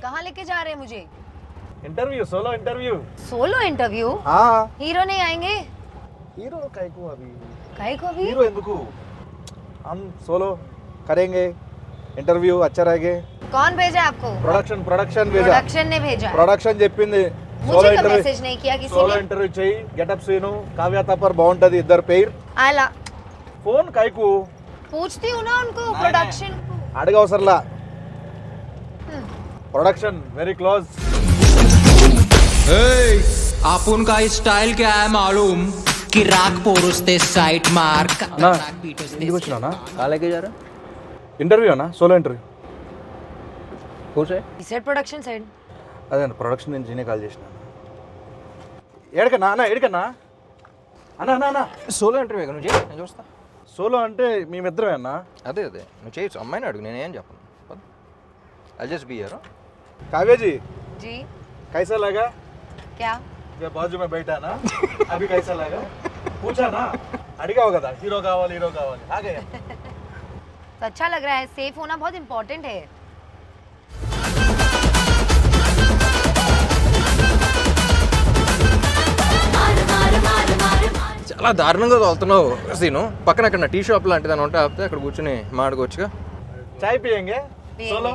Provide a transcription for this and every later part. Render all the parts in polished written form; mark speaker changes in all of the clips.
Speaker 1: कहाँ लेके जा रहे हैं मुझे?
Speaker 2: Interview, solo interview.
Speaker 1: Solo interview?
Speaker 2: हाँ.
Speaker 1: हीरो नहीं आएंगे?
Speaker 2: हीरो काहे को अभी?
Speaker 1: काहे को अभी?
Speaker 2: हीरो ఎందుకు? हम सोलो करेंगे इंटरव्यू अच्छा रहेगा.
Speaker 1: कौन भेजा आपको?
Speaker 2: प्रोडक्शन भेजा.
Speaker 1: प्रोडक्शन ने भेजा.
Speaker 2: ప్రొడక్షన్ చెప్పింది
Speaker 1: मुझे तो मैसेज नहीं किया किसी
Speaker 2: సోలో
Speaker 1: ने.
Speaker 2: ఇంటర్వ్యూ చెయ్యి, గెటప్ సీను, కావ్య తప్పర్ బాగుంటది, ఇద్దరు పేర్.
Speaker 1: आला
Speaker 2: ఫోన్ కాయకు
Speaker 1: पूछती हूँ ना उनको प्रोडक्शन को.
Speaker 2: అడగవసరలా. Production very close.
Speaker 3: आपण का स्टाइल क्या है मालूम कि राग पोरुस्ते साइट मार्क
Speaker 2: ఇంటికి వచ్చినానా?
Speaker 4: కాలేకే జారా
Speaker 2: ఇంటర్వ్యూ అన్నా, సోలో ఇంటర్వ్యూ.
Speaker 4: కూసే
Speaker 1: He said production side.
Speaker 2: అదే అన్న, ప్రొడక్షన్ నుంచి నేనే కాల్ చేసిన. ఏడకన్నా అన్న, ఏడకన్నా అన్న అన్న అన్న.
Speaker 4: సోలో ఇంటర్వ్యూ నువ్వు చేయి, నేను చూస్తా.
Speaker 2: సోలో అంటే మేమిద్దరమే అన్న.
Speaker 4: అదే నువ్వు చేయొచ్చు, అమ్మాయిని అడుగు, నేనేం చెప్పను. I just be here.
Speaker 2: Kavya ji
Speaker 1: ji
Speaker 2: कैसा लगा?
Speaker 1: क्या?
Speaker 2: मैं बाजू में बैठा ना, अभी कैसा लगा? पूछा ना, अड़गा होगा था हीरो कावाली आ गया.
Speaker 1: तो अच्छा लग रहा है. सेफ होना बहुत इम्पोर्टेंट है.
Speaker 4: చాలా దారుణంగా తోలుతున్నావు సీను. పక్కన అక్కడ టీ షాప్ లాంటిది అని ఉంటే ఆపితే అక్కడ కూర్చొని మాడుకోవచ్చుగా.
Speaker 2: चाय पियेंगे? सोलो?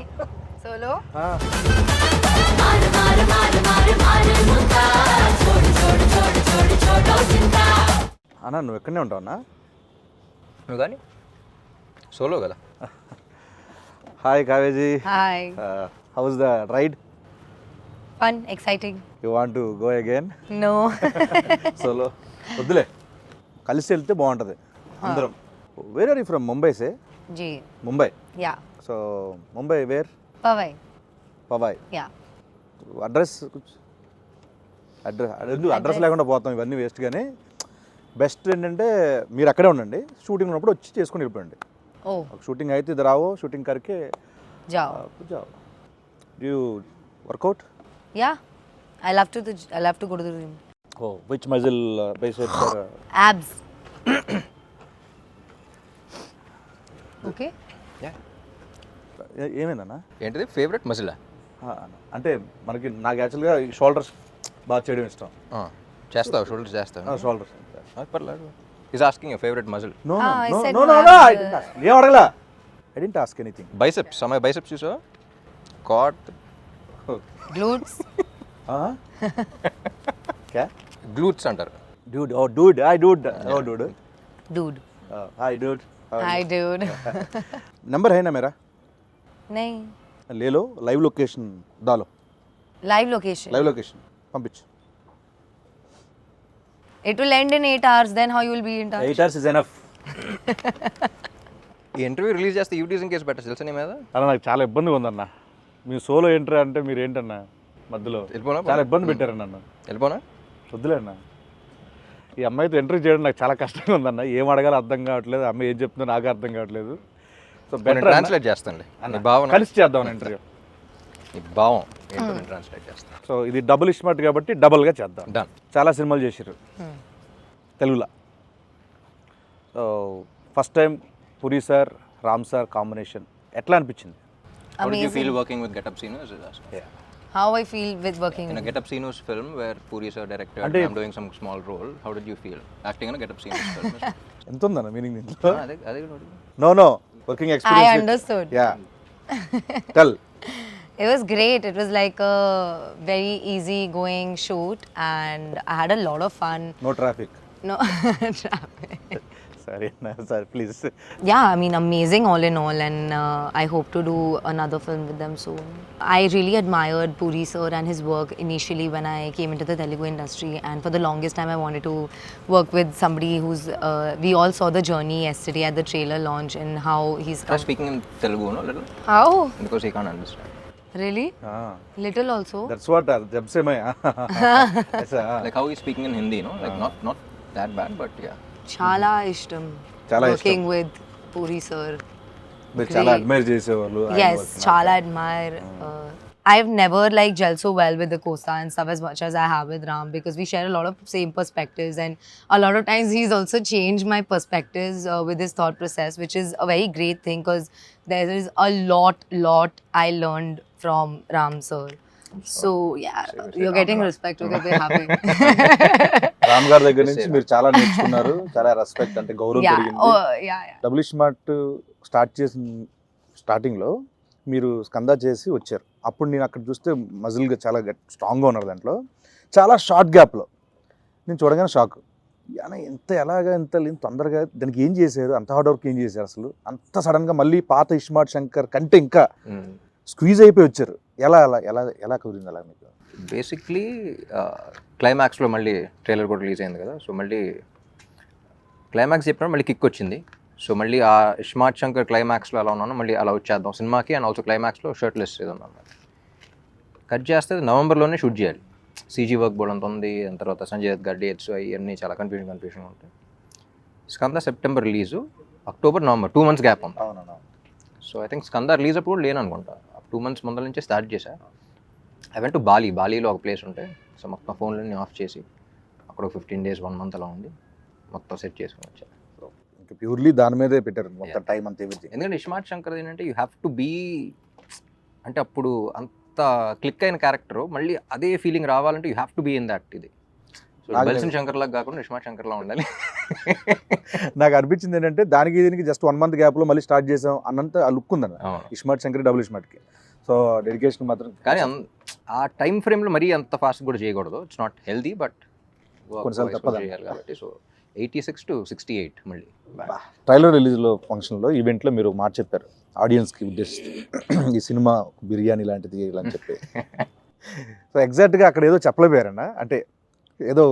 Speaker 1: सोलो?
Speaker 2: हाँ. అన్న నువ్వు ఎక్కడనే ఉంటావు అన్న?
Speaker 4: నువ్వు కానీ సోలో కదా.
Speaker 2: హాయ్ కావేజీ.
Speaker 1: Hi.
Speaker 2: How's the ride?
Speaker 1: Fun, exciting.
Speaker 2: You want to go again?
Speaker 1: No.
Speaker 2: Solo వద్దులే, కలిసి వెళ్తే బాగుంటుంది అందరం. Where are you from? Mumbai సే?
Speaker 1: जी.
Speaker 2: Mumbai.
Speaker 1: Yeah.
Speaker 2: So Mumbai where?
Speaker 1: Pavai.
Speaker 2: Powai.
Speaker 1: Yeah.
Speaker 2: Address address లేకుండా పోతాం, ఇవన్నీ వేస్ట్. కానీ బెస్ట్ ఏంటంటే మీరు అక్కడే ఉండండి, షూటింగ్ ఉన్నప్పుడు వచ్చి చేసుకుని వెళ్ళిపోండి.
Speaker 1: Oh.
Speaker 2: షూటింగ్ అయితే ఇది రావో, షూటింగ్ కరికే
Speaker 1: जाओ.
Speaker 2: जाओ. Do you work out?
Speaker 1: Yeah. I love to go to the gym.
Speaker 2: Oh, which muscle biceps or
Speaker 1: Abs. Okay.
Speaker 2: ఏమైందన్నా?
Speaker 4: ఏంటిది ఫేవరెట్ మజిలా?
Speaker 2: అంటే మనకి నాకు యాక్చువల్గా షోల్డర్స్ బాగా చేయడం ఇష్టం.
Speaker 4: చేస్తావు షోల్డర్ చేస్తావు?
Speaker 2: షోల్డర్స్
Speaker 4: పర్లేదు. Is asking your favourite muscle.
Speaker 2: No
Speaker 1: I
Speaker 2: no
Speaker 1: said
Speaker 2: no
Speaker 1: no,
Speaker 2: no
Speaker 1: I
Speaker 2: ఏం అడగలా. I didn't ask anything.
Speaker 4: Biceps, అమ్మాయి బైసెప్స్ చూసావా? కాట్
Speaker 1: Glutes.
Speaker 2: క్యా?
Speaker 4: గ్లూట్స్ అంటారు.
Speaker 2: Dude, oh dude, hi dude. Oh dude.
Speaker 1: Dude.
Speaker 2: Hi dude.
Speaker 1: Hi dude.
Speaker 2: Number है ना मेरा?
Speaker 1: नहीं.
Speaker 2: ले लो, लाइव लोकेशन डालो.
Speaker 1: Live location.
Speaker 2: लाइव लोकेशन पंపించు.
Speaker 1: It will end in 8 hours. Then how you will be in touch?
Speaker 2: 8 hours is enough.
Speaker 4: ఈ interview release చేస్తే యూటీజింగ్ కేసు పెట్టచ్చు తెలుసా నీ మీద?
Speaker 2: అలా నాకు చాలా ఇబ్బందిగా ఉందన్న. మీ సోలో ఎంట్రీ అంటే మీరు ఏంటన్నా మధ్యలో
Speaker 4: వెళ్ళిపోనా?
Speaker 2: చాలా ఇబ్బంది పెట్టారన్న నన్ను.
Speaker 4: వెళ్ళిపోనా?
Speaker 2: వద్దులే అన్న, ఈ అమ్మాయితో ఎంట్రీ చేయడం నాకు చాలా కష్టంగా ఉందన్న. ఏం అడగాలో అర్థం కావట్లేదు, అమ్మాయి ఏం చెప్తుందో నాకు అర్థం కావట్లేదు. సో
Speaker 4: నేను ట్రాన్స్లేట్ చేస్తానులే నీ భావన.
Speaker 2: కలిసి చేద్దాం ఇంటర్వ్యూ.
Speaker 4: నీ భావం ఏంటో నేను ట్రాన్స్లేట్ చేస్తాను.
Speaker 2: సో ఇది డబుల్ ఇస్మార్ట్ కాబట్టి డబుల్గా చేద్దాం.
Speaker 4: డన్.
Speaker 2: చాలా సినిమాలు చేసారు తెలుగులో. సో ఫస్ట్ టైం పురి సార్, రామ్ సార్ కాంబినేషన్ ఎట్లా అనిపించింది?
Speaker 4: How did you feel
Speaker 1: Amazing.
Speaker 4: working with Get Up Sinus?
Speaker 1: How I feel with working.
Speaker 4: In a Get Up Sinus film where Puri sir directed and I'm doing some small role, how did you feel acting in a Get Up Sinus film?
Speaker 2: ఎంత ఉందన్న meaning దీంట్లో?
Speaker 4: అదే
Speaker 2: no no working
Speaker 1: I
Speaker 2: experience.
Speaker 1: understood.
Speaker 2: Yeah tell.
Speaker 1: It was great. It was like a very easy going shoot and I had a lot of fun.
Speaker 2: No traffic.
Speaker 1: No traffic.
Speaker 2: సరే sir please.
Speaker 1: Yeah, I mean, amazing all in all, and I hope to do another film with them soon. I really admired Puri sir and his work initially when I came into the Telugu industry, and for the longest time I wanted to work with somebody who's, we all saw the journey yesterday at the trailer launch and how he's
Speaker 4: Try speaking in Telugu, no, little?
Speaker 1: How?
Speaker 4: Because he can't understand.
Speaker 1: Really? Little also?
Speaker 2: That's what జబ్ సే మై
Speaker 4: Like how he's speaking in Hindi, no? Like not that bad, but yeah.
Speaker 1: Chala ishtam.
Speaker 2: Chala
Speaker 1: working with Puri sir.
Speaker 2: మీరు చాలా admire చేసేవాళ్ళు.
Speaker 1: Yes, chala admire. I've never like gelled so well with the Costa and stuff as much as I have with Ram, because we share a lot of same perspectives, and a lot of times he's also changed my perspectives with his thought process, which is a very great thing, because there is a lot I learned from Ram sir. So yeah, you're getting respect because we're having.
Speaker 2: Ram గారి దగ్గర నుంచి మీరు చాలా నేర్చుకున్నారు, చాలా respect అంటే గౌరవం
Speaker 1: Yeah,
Speaker 2: పెరిగింది.
Speaker 1: oh yeah.
Speaker 2: Double smart start చేసిన స్టార్టింగ్లో మీరు స్కంద చేసి వచ్చారు. అప్పుడు నేను అక్కడ చూస్తే మజిల్గా చాలా స్ట్రాంగ్గా ఉన్నారు. దాంట్లో చాలా షార్ట్ గ్యాప్లో నేను చూడగానే షాక్. ఎంత ఎలాగా ఇంత తొందరగా దానికి ఏం చేశారు, అంత హార్డ్ వర్క్ ఏం చేశారు అసలు, అంత సడన్గా మళ్ళీ పాత ఇస్మార్ట్ శంకర్ కంటే ఇంకా స్క్వీజ్ అయిపోయి వచ్చారు. ఎలా ఎలా ఎలా ఎలా కుదిరింది అలా మీకు?
Speaker 4: బేసిక్లీ క్లైమాక్స్లో మళ్ళీ ట్రైలర్ కూడా రిలీజ్ అయింది కదా, సో మళ్ళీ క్లైమాక్స్ చెప్పినప్పుడు మళ్ళీ కిక్ వచ్చింది. సో మళ్ళీ ఆ ఇస్మార్ట్ శంకర్ క్లైమాక్స్లో ఎలా ఉన్నానో మళ్ళీ అలా వచ్చేద్దాం సినిమాకి, అండ్ ఆల్సో క్లైమాక్స్లో షర్ట్లెస్ ఏదో ఉన్నాను. కట్ చేస్తే నవంబర్లోనే షూట్ చేయాలి. సీజీ వర్క్ బోర్డ్ అంత ఉంది, దాని తర్వాత సంజయ్ దత్ గారి డేట్స్ అవన్నీ చాలా కన్ఫ్యూషన్ ఉంటాయి. Skanda September release, October November 2 months gap ఉంది.
Speaker 2: అవునన్నా.
Speaker 4: So I think Skanda release అప్పుడు లేను అనుకుంటా, 2 months ముందర నుంచే స్టార్ట్ చేశా. ఐ వెంట్ టు బాలీలో ఒక ప్లేస్ ఉంటే, సో మొత్తం ఫోన్లన్నీ ఆఫ్ చేసి అక్కడ 15 days 1 month అలా ఉండి మొత్తం సెట్ చేసుకుని వచ్చా.
Speaker 2: ఇంకా ప్యూర్లీ దాని మీదే పెట్టారు మొత్తం టైం అంతా ఎవ్రీథింగ్.
Speaker 4: ఎందుకంటే ఇస్మార్ట్ శంకర్ ఏంటంటే యూ హ్యావ్ టు బీ, అంటే అప్పుడు అంత క్లిక్ అయిన క్యారెక్టర్ మళ్ళీ అదే ఫీలింగ్ రావాలంటే you have to be in that. ఇది బల్సన్ శంకర్ లాగా కాకుండా ఇస్మార్ట్ శంకర్లా ఉండాలి.
Speaker 2: నాకు అనిపించింది ఏంటంటే దానికి దీనికి జస్ట్ 1 month గ్యాప్లో మళ్ళీ స్టార్ట్ చేసాం అన్నంత ఆ లుక్ ఉందన్న ఇస్మార్ట్ శంకర్ డబుల్ ఇస్మార్ట్కి. సో డెడికేషన్ మాత్రం,
Speaker 4: కానీ ఆ టైం ఫ్రేమ్లో మరీ అంత ఫాస్ట్ కూడా చేయకూడదు. ఇట్స్ నాట్ హెల్దీ, బట్
Speaker 2: కొన్నిసార్లు తప్పదు
Speaker 4: చేయాలి కాబట్టి. సో 86 to 68 మళ్ళీ
Speaker 2: ట్రైలర్ రిలీజ్లో ఫంక్షన్లో ఈవెంట్లో మీరు మాట చెప్పారు ఆడియన్స్కి ఉద్దేశిస్తూ, ఈ సినిమా బిర్యానీ లాంటిది ఇలా అని చెప్పి. సో ఎగ్జాక్ట్గా అక్కడ ఏదో చెప్పలేకపోయారన్న, అంటే ఏదో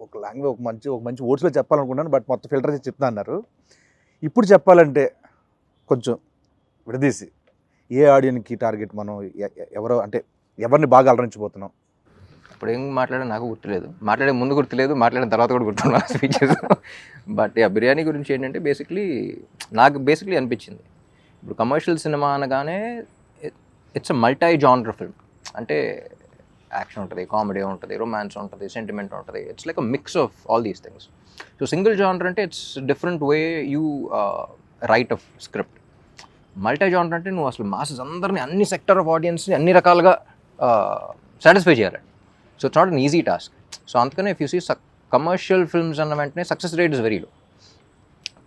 Speaker 2: ఒక లాంగ్వేజ్ ఒక మంచి వర్డ్స్లో చెప్పాలనుకున్నాను, బట్ మొత్తం ఫిల్టర్ చేసి చెప్తా అన్నారు. ఇప్పుడు చెప్పాలంటే కొంచెం విడదీసి ఏ ఆడియన్కి టార్గెట్, మనం ఎవరో అంటే ఎవరిని బాగా అలరించిపోతున్నాం?
Speaker 4: ఇప్పుడు ఏం మాట్లాడా నాకు గుర్తులేదు, మాట్లాడే ముందు గుర్తులేదు, మాట్లాడిన తర్వాత కూడా గుర్తున్నాను స్పీచెస్. బట్ బిర్యానీ గురించి ఏంటంటే నాకు బేసిక్లీ అనిపించింది, ఇప్పుడు కమర్షియల్ సినిమా అనగానే it's a multi genre film. అంటే యాక్షన్ ఉంటుంది, కామెడీ ఉంటుంది, రొమాన్స్ ఉంటుంది, సెంటిమెంట్ ఉంటుంది. It's like a mix of all these things. So single genre అంటే it's different way you write of script. Multi genre అంటే నువ్వు అసలు మాసెస్ అందరినీ, అన్ని సెక్టర్ ఆఫ్ ఆడియన్స్ని అన్ని రకాలుగా సాటిస్ఫై చేయాలి. So it's not an easy task. So అందుకనే if you see commercial films అన్న వెంటనే success rate is very low.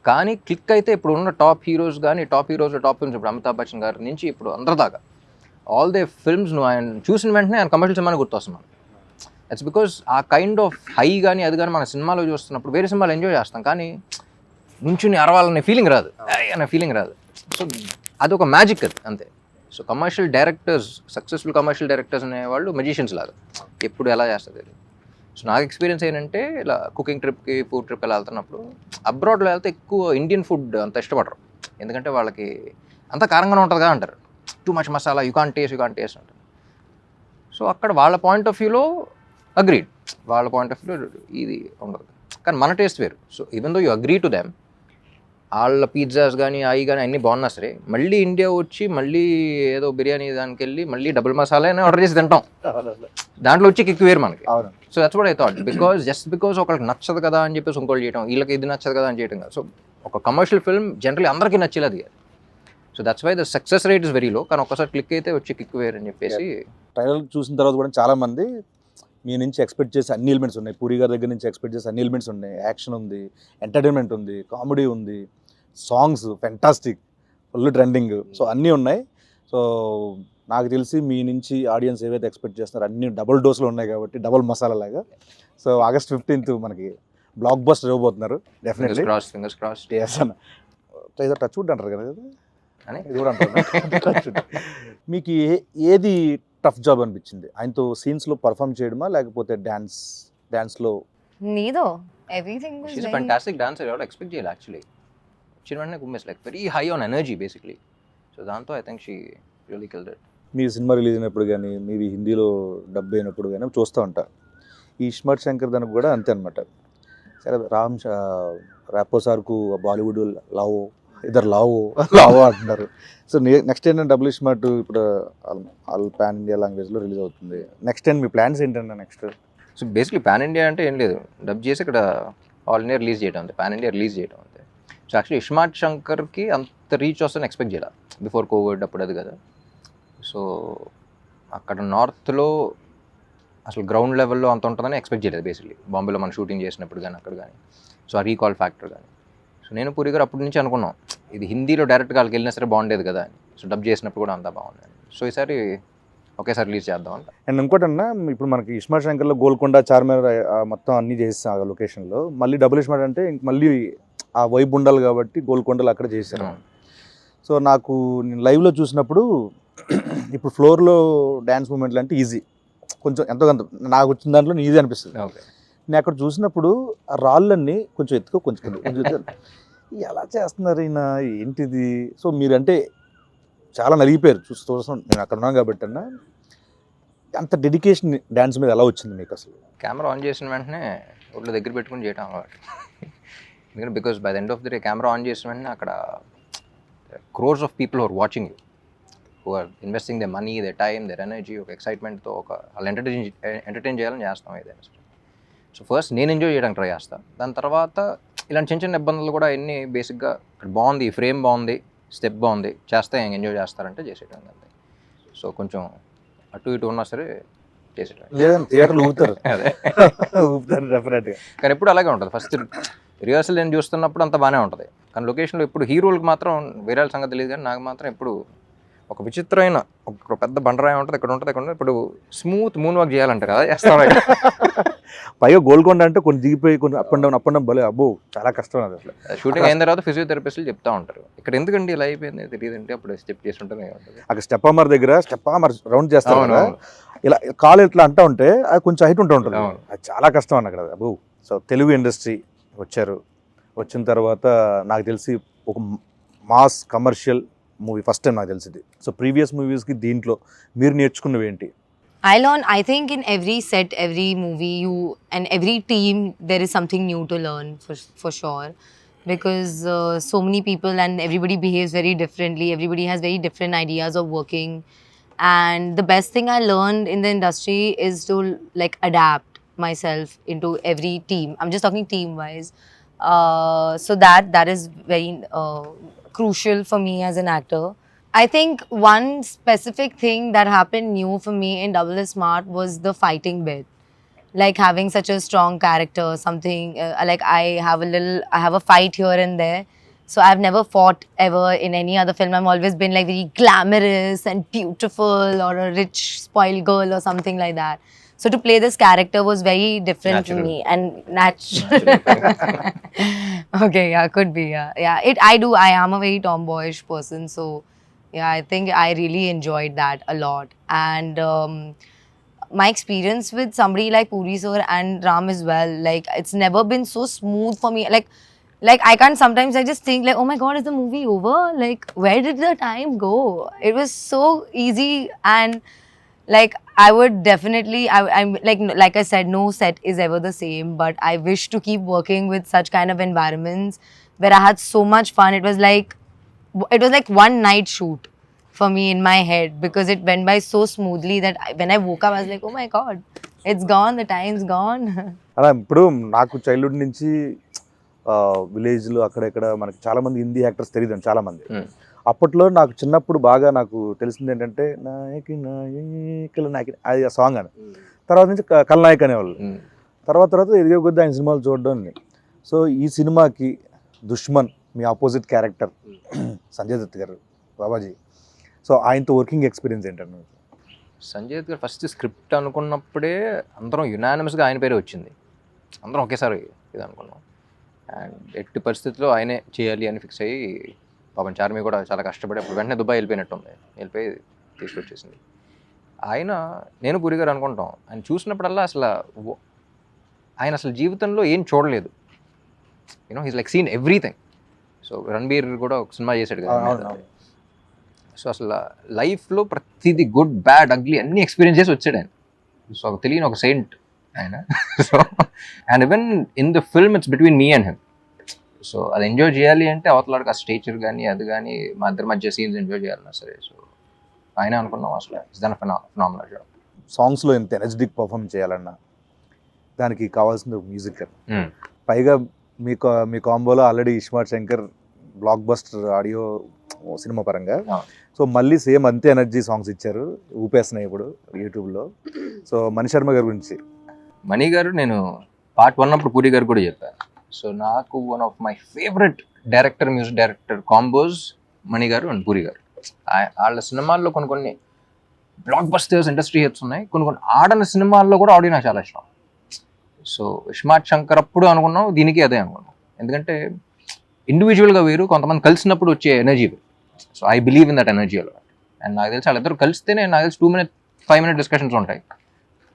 Speaker 4: కానీ క్లిక్ అయితే ఇప్పుడు ఉన్న టాప్ హీరోస్ కానీ, టాప్ హీరోస్లో టాప్ ఫిల్మ్స్, ఇప్పుడు అమితాబ్ బచ్చన్ గారి నుంచి ఇప్పుడు అందరి దాకా ఆల్ దే ఫిల్మ్స్ నువ్వు ఆయన చూసిన వెంటనే ఆయన కమర్షియల్ సినిమాని గుర్తొస్తున్నాను. ఇట్స్ బికాస్ ఆ కైండ్ ఆఫ్ హై కానీ అది కానీ మన సినిమాలో చూస్తున్నప్పుడు వేరే సినిమాలు ఎంజాయ్ చేస్తాం, కానీ నుంచుని అరవాలనే ఫీలింగ్ రాదు, అనే ఫీలింగ్ రాదు. సో అదొక మ్యాజిక్ అది అంతే. So commercial directors, successful commercial directors అనేవాళ్ళు మెజిషియన్స్ లాగా, ఎప్పుడు ఎలా చేస్తుంది. సో నాకు ఎక్స్పీరియన్స్ ఏంటంటే, ఇలా కుకింగ్ ట్రిప్కి, ఫుడ్ ట్రిప్ ఎలా వెళ్తున్నప్పుడు అబ్రాడ్లో వెళ్తే ఎక్కువ ఇండియన్ ఫుడ్ అంత ఇష్టపడరు, ఎందుకంటే వాళ్ళకి అంత కారంగానే ఉంటుంది కదా అంటారు, too much masala, you can't taste అంటారు. సో అక్కడ వాళ్ళ పాయింట్ ఆఫ్ వ్యూలో అగ్రీడ్, వాళ్ళ పాయింట్ ఆఫ్ వ్యూలో ఇది ఉండదు, కానీ మన టేస్ట్ వేరు. So even though you agree to them, వాళ్ళ పిజ్జాస్ కానీ అవి కానీ అన్నీ బాగున్నా సరే, మళ్ళీ ఇండియా వచ్చి మళ్ళీ ఏదో బిర్యానీ దానికి వెళ్ళి మళ్ళీ డబుల్ మసాలా అని ఆర్డర్ చేసి తింటాం, దాంట్లో వచ్చి కిక్ వేరు మనకి. So that's what I thought, because ఒకరికి నచ్చదు కదా అని చెప్పేసి ఇంకోటి చేయడం, వీళ్ళకి ఇది నచ్చదు కదా అని చేయడం కాదు. సో ఒక కమర్షియల్ ఫిల్మ్ జనరల్లీ అందరికీ నచ్చేది అది. So that's why the success rate is very low, కానీ ఒక్కసారి క్లిక్ అయితే వచ్చి కిక్ వేరు అని చెప్పేసి.
Speaker 2: ట్రైలర్ చూసిన తర్వాత కూడా చాలామంది మీ నుంచి ఎక్స్పెక్ట్ చేసే అన్ని ఎలిమెంట్స్ ఉన్నాయి, పూరి గారి దగ్గర నుంచి ఎక్స్పెక్ట్ చేసే అన్ని ఎలిమెంట్స్ ఉన్నాయి, యాక్షన్ ఉంది, ఎంటర్టైన్మెంట్ ఉంది, కామెడీ ఉంది, songs fantastic, full trending, so అన్నీ ఉన్నాయి. సో నాకు తెలిసి మీ నుంచి ఆడియన్స్ ఏవైతే ఎక్స్పెక్ట్ చేస్తున్నారో అన్ని డబుల్ డోస్లో ఉన్నాయి కాబట్టి, డబుల్ మసాలా లాగా. సో August 15th మనకి బ్లాక్ బస్టర్ ఇవ్వబోతున్నారు డెఫినెట్లీ.
Speaker 4: Fingers cross.
Speaker 2: అన్న ఏదో టచ్ వుడ్ అంటారు కదా, ఇది కూడా అంటారు. మీకు ఏది టఫ్ జాబ్ అనిపించింది ఆయనతో సీన్స్లో పర్ఫామ్ చేయడమా, లేకపోతే డాన్స్లో?
Speaker 1: Neither. Everything was
Speaker 4: She's a
Speaker 1: very...
Speaker 4: fantastic dancer. I would expect jail actually. She was like very high on energy basically. So దాంతో I think she really killed it.
Speaker 2: Me cinema release అయినప్పుడు కానీ, మీవి హిందీలో dub అయినప్పుడు కానీ చూస్తూ ఉంటా. ఈ ఇస్మార్ట్ శంకర్ దానికి కూడా అంతే అనమాట. సరే, రాపో సార్కు బాలీవుడ్ లవ్ ఇద్దరు లావో అంటున్నారు. సో నెక్స్ట్ ఏంటంటే డబుల్ స్మార్ట్ ఇప్పుడు ఆల్ పాన్ ఇండియా లాంగ్వేజ్లో రిలీజ్ అవుతుంది. నెక్స్ట్ ఏంటి మీ ప్లాన్స్ ఏంటంటే next?
Speaker 4: So basically pan India అంటే ఏం లేదు, డబ్ చేసి ఇక్కడ ఆల్ ఇండియా రిలీజ్ చేయడం అంతే, పాన్ ఇండియా రిలీజ్ చేయడం అంతే. సో యాక్చువల్లీ ఇస్మార్ట్ శంకర్కి అంత రీచ్ వస్తుందని ఎక్స్పెక్ట్ చేయాలి బిఫోర్ కోవిడ్ అప్పుడు అది కదా. సో అక్కడ నార్త్లో అసలు గ్రౌండ్ లెవెల్లో అంత ఉంటుందని ఎక్స్పెక్ట్ చేయలేదు బేసిక్లీ, బాంబేలో మనం షూటింగ్ చేసినప్పుడు కానీ అక్కడ కానీ. సో ఆ రీకాల్ ఫ్యాక్టర్ కానీ. సో నేను పూరి గారు అప్పటి నుంచి అనుకున్నాం ఇది హిందీలో డైరెక్ట్గా వాళ్ళకి వెళ్ళినా సరే బాగుండేది కదా అని. సో డబ్ చేసినప్పుడు కూడా అంతా బాగుంది. సో ఈసారి ఒకేసారి రిలీజ్ చేద్దాం అంట.
Speaker 2: అండ్ ఇంకోటన్నా ఇప్పుడు మనకి ఇస్మార్ట్ శంకర్లో గోల్కొండ, చార్మినార్ మొత్తం అన్నీ చేస్తాం ఆ లొకేషన్లో. మళ్ళీ డబుల్ ఇస్మార్ట్ అంటే ఇంక మళ్ళీ ఆ వైబ్ ఉండాలి కాబట్టి గోల్కొండలో అక్కడ చేశాను. సో నాకు నేను లైవ్లో చూసినప్పుడు ఇప్పుడు ఫ్లోర్లో డ్యాన్స్ మూమెంట్లు అంటే ఈజీ, కొంచెం ఎంతో కొంత నాకు వచ్చిన దాంట్లో ఈజీ అనిపిస్తుంది.
Speaker 4: ఓకే,
Speaker 2: నేను అక్కడ చూసినప్పుడు ఆ రాళ్ళన్నీ కొంచెం ఎత్తుకో కొంచెం ఎలా చేస్తున్నారు ఈయన ఏంటిది. సో మీరంటే చాలా నలిగిపోయారు చూస్తాం, నేను అక్కడ ఉన్నాను కాబట్టి అన్న. అంత డెడికేషన్ డ్యాన్స్ మీద ఎలా వచ్చింది మీకు అసలు?
Speaker 4: కెమెరా ఆన్ చేసిన వెంటనే ఒళ్ళు దగ్గర పెట్టుకుని చేయటం అలవాటు. ఎందుకంటే because by the end of the day camera on చేసిన వెంటనే అక్కడ crores of people are watching you, who are investing the money, the time, their energy, ఒక ఎక్సైట్మెంట్తో వాళ్ళు ఎంటర్టైన్ చేయాలని చేస్తాం ఏదైనా. సో ఫస్ట్ నేను ఎంజాయ్ చేయడానికి ట్రై చేస్తాను. దాని తర్వాత ఇలాంటి చిన్న చిన్న ఇబ్బందులు కూడా ఎన్ని బేసిక్గా ఇక్కడ బాగుంది, ఈ ఫ్రేమ్ బాగుంది, స్టెప్ బాగుంది, చేస్తే ఎంజాయ్ చేస్తారంటే చేసేయడం అంతే. సో కొంచెం అటు ఇటు ఉన్నా సరే చేసేయడం.
Speaker 2: లేదంటే థియేటర్లు ఊపుతారు,
Speaker 4: అదే
Speaker 2: ఊపుతారు డెఫినెట్గా.
Speaker 4: కానీ ఎప్పుడు అలాగే ఉంటుంది. ఫస్ట్ రిహర్సల్ నేను చూస్తున్నప్పుడు అంత బాగానే ఉంటుంది, కానీ లొకేషన్లో ఇప్పుడు హీరోలకు మాత్రం వేరే వాళ్ళ సంగతి తెలియదు, కానీ నాకు మాత్రం ఎప్పుడు ఒక విచిత్రమైన ఒక పెద్ద బండరాయి ఉంటుంది, ఇక్కడ ఉంటుంది, ఇక్కడ ఉంటుంది. ఇప్పుడు స్మూత్ మూన్ వాక్ చేయాలంటారు కదా, చేస్తాను.
Speaker 2: పైగా గోల్కొండ అంటే కొన్ని దిగిపోయి కొన్ని అప్ అండ్ డౌన్ భలే అబ్బో చాలా కష్టం అది అసలు.
Speaker 4: షూటింగ్ అయిన తర్వాత ఫిజియోథెరపిస్టులు చెప్తా ఉంటారు ఇక్కడ ఎందుకండి ఇలా అయిపోయింది తెలియదంటే అప్పుడు స్టెప్ చేస్తుంటేనే ఉంటుంది.
Speaker 2: అక్కడ స్టెప్ అమర్ దగ్గర స్టెప్ అమర్ రౌండ్ చేస్తాం కదా, ఇలా కాలు ఇట్లా అంటా ఉంటే అది కొంచెం హైట్ ఉంటుంది, అది చాలా కష్టం అన్న అక్కడ అబ్బో. సో తెలుగు ఇండస్ట్రీ వచ్చారు, వచ్చిన తర్వాత నాకు తెలిసి ఒక mass commercial movie first time నాకు తెలిసింది. సో ప్రీవియస్ మూవీస్కి దీంట్లో మీరు నేర్చుకున్నవి ఏంటి?
Speaker 1: I learn, I think in every set, every movie, and every team, there is something new to learn for sure. Because so many people and everybody behaves very differently. Everybody has very different ideas of working. And the best thing I learned in the industry is to like adapt myself into every team. I'm just talking team wise. So that is very crucial for me as an actor. I think one specific thing that happened new for me in Double Smart was the fighting bit. Like having such a strong character, something like I have a fight here and there. So I've never fought ever in any other film. I've always been like very glamorous and beautiful or a rich spoiled girl or something like that. So to play this character was very different for me and natural. Okay, yeah, could be, yeah. I am a very tomboyish person, so yeah, I think I really enjoyed that a lot. And my experience with somebody like Puri sir and Ram as well, like it's never been so smooth for me. Like I can't, sometimes I just think like, oh my god, is the movie over? Like where did the time go? It was so easy, and like I would definitely, I'm like I said, no set is ever the same, but I wish to keep working with such kind of environments where I had so much fun. It was like one night shoot for me in my head, because it went by so smoothly that when I woke up I was like, oh my god, it's gone, the time's gone.
Speaker 2: అలా ఇప్పుడు నాకు childhood నుంచి విలేజ్లో అక్కడెక్కడ మనకి చాలా మంది Hindi actors తెలియదు చాలా మంది. అప్పట్లో నాకు చిన్నప్పుడు బాగా నాకు తెలిసింది ఏంటంటే నాయకి నాయకుల నాయకి అది ఆ సాంగ్ అని, తర్వాత నుంచి కల్నాయక్ అనేవాళ్ళు, తర్వాత ఎదిగే కొద్దీ ఆయన సినిమాలు చూడడం. సో ఈ సినిమాకి దుష్మన్ మీ ఆపోజిట్ క్యారెక్టర్ సంజయ్ దత్ గారు బాబాజీ, సో ఆయనతో వర్కింగ్ ఎక్స్పీరియన్స్ ఏంటన్నా?
Speaker 4: సంజయ్ దత్ గారు ఫస్ట్ స్క్రిప్ట్ అనుకున్నప్పుడే అందరం యునానిమస్గా ఆయన పేరే వచ్చింది, అందరం ఒకేసారి ఇది అనుకున్నాం. అండ్ ఎట్టి పరిస్థితుల్లో ఆయనే చేయాలి అని ఫిక్స్ అయ్యి, పాపం చార్మి కూడా చాలా కష్టపడి అప్పుడు వెంటనే దుబాయ్ వెళ్ళిపోయినట్టుంది, వెళ్ళిపోయి తీసుకొచ్చేసింది. నేను పూరి గారు అనుకుంటాం, ఆయన చూసినప్పుడల్లా ఆయన అసలు జీవితంలో ఏం చూడలేదు, he's like seen everything. So Ranbir కూడా ఒక సినిమా చేశాడు కదా, సో అసలు లైఫ్లో ప్రతిదీ గుడ్ బ్యాడ్ అగ్లీ అన్ని ఎక్స్పీరియన్స్ చేసి వచ్చాడు ఆయన. సో తెలియని ఒక సెయింట్ ఆయన. So and even in the film it's between me and him. So అది ఎంజాయ్ చేయాలి అంటే అవతలాడికి ఆ స్టేచర్ కానీ అది కానీ మా ఇద్దరి మధ్య సీన్స్ ఎంజాయ్ చేయాలన్నా సరే. సో ఆయన అనుకున్నాం అసలు ఇట్స్ దన్ ఫినామినల్ జాబ్.
Speaker 2: సాంగ్స్లో ఎంత ఎనర్జెటిక్ పర్ఫామ్ చేయాలన్నా దానికి కావాల్సిన మ్యూజిక్. పైగా మీ కాంబోలో already iSmart Shankar blockbuster audio cinema పరంగా. సో మళ్ళీ సేమ్ అంతే ఎనర్జీ సాంగ్స్ ఇచ్చారు, ఊపేస్తున్నాయి ఇప్పుడు యూట్యూబ్లో. సో మణి శర్మ గారి గురించి.
Speaker 4: మణి గారు నేను పార్ట్ 1 అప్పుడు పూరి గారు కూడా చెప్పాను. సో నాకు one of my favourite director, music director combos Mani garu and puri గారు. వాళ్ళ సినిమాల్లో కొన్ని బ్లాక్ బస్టర్స్ ఇండస్ట్రీ హిట్స్ ఉన్నాయి, కొన్ని ఆడని సినిమాల్లో కూడా ఆడియో నాకు చాలా ఇష్టం. సో ఇస్మార్ట్ శంకర్ అప్పుడు అనుకున్నాం, దీనికి అదే అనుకున్నాం. ఎందుకంటే ఇండివిజువల్గా వేరు, కొంతమంది కలిసినప్పుడు వచ్చే ఎనర్జీ వేరు. So I believe in that energy అలా. అండ్ నాకు తెలిసి వాళ్ళిద్దరు కలిస్తేనే నాకు తెలిసి 2-5 minute డిస్కషన్స్ ఉంటాయి.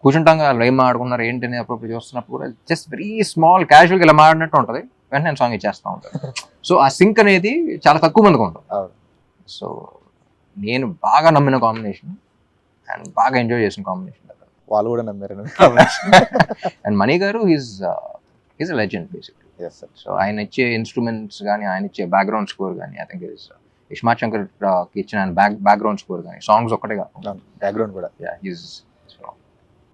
Speaker 4: కూర్చుంటాం కదా, వాళ్ళు ఏం మాట్లాడుకున్నారు ఏంటి అని అప్పుడు చూస్తున్నప్పుడు కూడా జస్ట్ వెరీ స్మాల్ క్యాజువల్గా ఇలా మాడినట్టు ఉంటుంది. వెంటనే నేను సాంగ్ ఇచ్చేస్తూ ఉంటాను. సో ఆ సింక్ అనేది చాలా తక్కువ మందికి ఉంటుంది. సో నేను బాగా నమ్మిన కాంబినేషన్ అండ్ బాగా ఎంజాయ్ చేసిన కాంబినేషన్.
Speaker 2: వాళ్ళు కూడా నమ్మారు.
Speaker 4: అండ్ మణి గారు is a legend basically. So ఆయన ఇచ్చే ఇన్స్ట్రుమెంట్స్ కానీ, ఆయన ఇచ్చే బ్యాక్గ్రౌండ్ స్కోర్ కానీ, ఐ థింక్ ఇస్మార్ట్ శంకర్ ఇచ్చిన బ్యాక్గ్రౌండ్ స్కోర్ కానీ, సాంగ్స్ ఒక్కటే కాదు,
Speaker 2: బ్యాక్గ్రౌండ్ కూడా.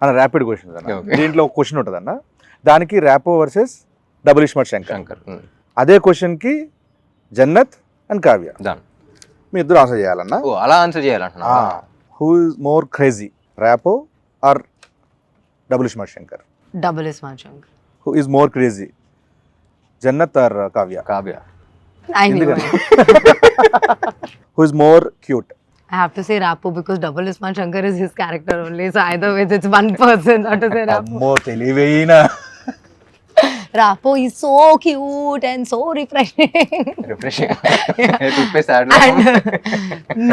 Speaker 2: అన్న ర్యాపిడ్ క్వశ్చన్ అన్న, దీంట్లో ఒక క్వశ్చన్ ఉంటుంది అన్న, దానికి ర్యాపో వర్సెస్ డబుల్ ఇస్మార్ట్ శంకర్. అదే క్వశ్చన్కి జన్నత్ అండ్ కావ్య, మీ ఇద్దరు ఆన్సర్ చేయాలన్నా.
Speaker 4: అలా ఆన్సర్ చేయాలంటున్నా.
Speaker 2: Who is more crazy, Rapo or double iSmart Shankar?
Speaker 1: Double Ismail Shankar.
Speaker 2: Who is more crazy, Jannat or Kavya?
Speaker 4: Kavya.
Speaker 1: I knew it.
Speaker 2: Who is more cute?
Speaker 1: I have to say Rapo because Double Ismail Shankar is his character only. So either way, it's one person. Not to say Rapo.
Speaker 2: More తెలివైన.
Speaker 1: Rapo is so cute and so refreshing.
Speaker 4: Refreshing.
Speaker 1: And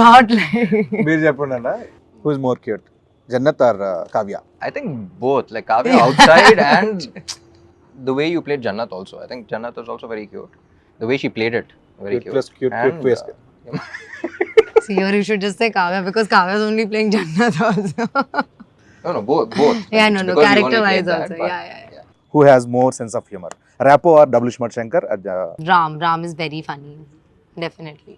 Speaker 1: not like.
Speaker 2: మీరు చెప్పండి అన్న, who is more cute, Jannat or Kavya?
Speaker 4: I think both. Like Kavya outside and the way you played Jannat also. I think Jannat was also very cute. The way she played it, very cute.
Speaker 2: Plus cute,
Speaker 4: and,
Speaker 2: plus
Speaker 1: See, here you should just say Kavya because Kavya is only playing Jannat also.
Speaker 4: no, both.
Speaker 1: Yeah, no,
Speaker 4: Because you
Speaker 1: character
Speaker 4: only
Speaker 1: wise
Speaker 4: played
Speaker 1: also.
Speaker 4: that, but-
Speaker 1: Yeah.
Speaker 2: Who has more sense of humor, Rapo or double Ismaart Shankar?
Speaker 1: Ram is very funny. Definitely.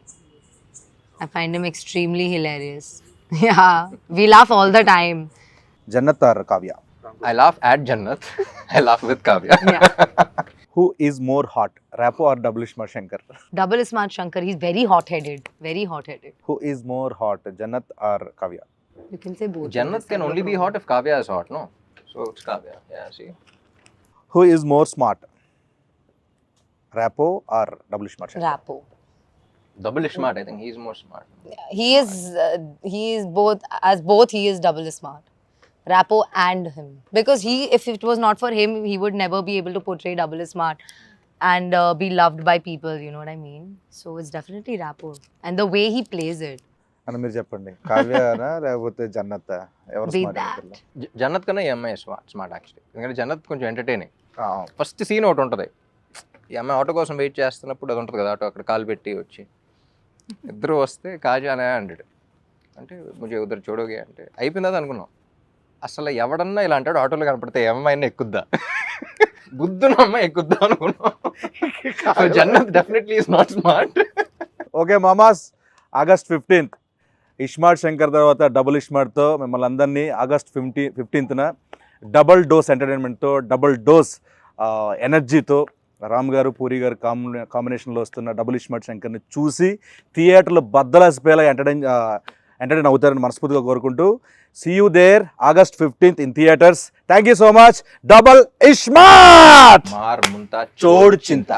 Speaker 1: I find him extremely hilarious. Yeah, we laugh all the time.
Speaker 2: Jannat or Kavya?
Speaker 4: I laugh at Jannat. I laugh with Kavya.
Speaker 1: Yeah.
Speaker 2: Who is more hot, Rapo or double Ismaart Shankar?
Speaker 1: Double Ismail Shankar, he's very hot-headed. Very hot-headed.
Speaker 2: Who is more hot, Jannat or Kavya?
Speaker 1: You can say both.
Speaker 4: Jannat can only be hot if Kavya is hot, no? So it's Kavya. Yeah, see.
Speaker 2: Who is more smart, Rapo or double Ismaart Shankar?
Speaker 1: Rapo.
Speaker 4: Double smart. I think he's more smart.
Speaker 1: He is both, he is double smart. Rapo and him. Because if it was not for him, he would never be able to portray double smart and be loved by people, you know what I mean? So it's definitely Rapo. And the way he plays it.
Speaker 2: అని మీరు చెప్పండి, కావ్యనా లేకపోతే జన్నత్, ఎవరు
Speaker 1: Be
Speaker 2: smart
Speaker 1: that.
Speaker 2: అనుకుంటున్నారు?
Speaker 4: జన్నత్ కన్నా ఈ అమ్మాయి smart actually. ఎందుకంటే జన్నత్ కొంచెం ఎంటర్టైనింగ్. ఫస్ట్ సీన్ ఒకటి ఉంటుంది, ఈ అమ్మాయి ఆటో కోసం వెయిట్ చేస్తున్నప్పుడు అది ఉంటుంది కదా, ఆటో అక్కడ కాలు పెట్టి వచ్చి ఇద్దరు వస్తే కాజానే అంటాడు, అంటే ముజే ఉద్దరు చూడోగే అంటే అయిపోయిందా అనుకున్నాం. అసలు ఎవడన్నా ఇలా అంటాడు, ఆటోలో కనపడితే ఏ అమ్మాయినా ఎక్కుద్దా, బుద్ధున అమ్మాయి ఎక్కుద్దా అనుకున్నాం. Jannat definitely is not smart.
Speaker 2: Okay మామాస్, ఆగస్ట్ 15th ఇస్మార్ట్ శంకర్ తర్వాత డబుల్ ఇస్మార్ట్తో మిమ్మల్ని అందరినీ ఆగస్ట్ 15th డబుల్ డోస్ ఎంటర్టైన్మెంట్తో, డబుల్ డోస్ ఎనర్జీతో రామ్ గారు పూరి గారు కాంబినేషన్లో వస్తున్న డబుల్ ఇస్మార్ట్ శంకర్ని చూసి థియేటర్లో బద్దలాసిపోయేలా ఎంటర్టైన్ అవుతారని మనస్ఫూర్తిగా కోరుకుంటూ, see you there August 15th in theatres. Thank you so much. Double iSmart
Speaker 4: మార్ ముంతా
Speaker 2: చోడు చింత.